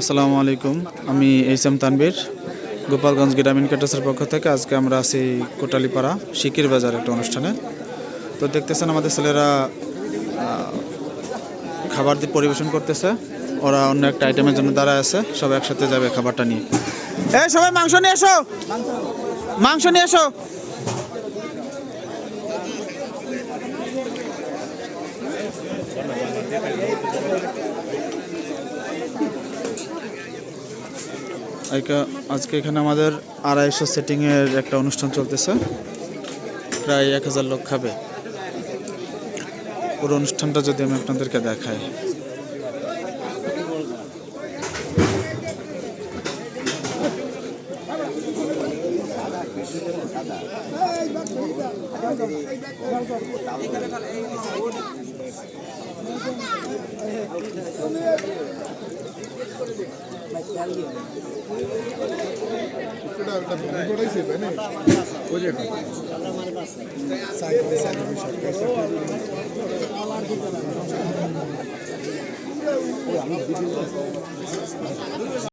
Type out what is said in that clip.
আসসালামু আলাইকুম। আমি এইচ.এম. তানবীর, গোপালগঞ্জ গ্রামীণ ক্যাটার্সের পক্ষ থেকে। আজকে আমরা আছি কোটালীপাড়া শিকির বাজার একটা অনুষ্ঠানে। তো দেখতেছেন আমাদের ছেলেরা খাবার দিয়ে পরিবেশন করতেছে। ওরা অন্য একটা আইটেমের জন্য দাঁড়ায় আছে, সব একসাথে যাবে খাবারটা নিয়ে। সবাই মাংস নিয়ে এসো, মাংস নিয়ে এসো। আজকে এখানে আমাদের 250 সেটিংয়ের একটা অনুষ্ঠান চলতেছে, প্রায় 1000 লোক খাবে। পুরো অনুষ্ঠানটা যদি আমি আপনাদেরকে দেখাই,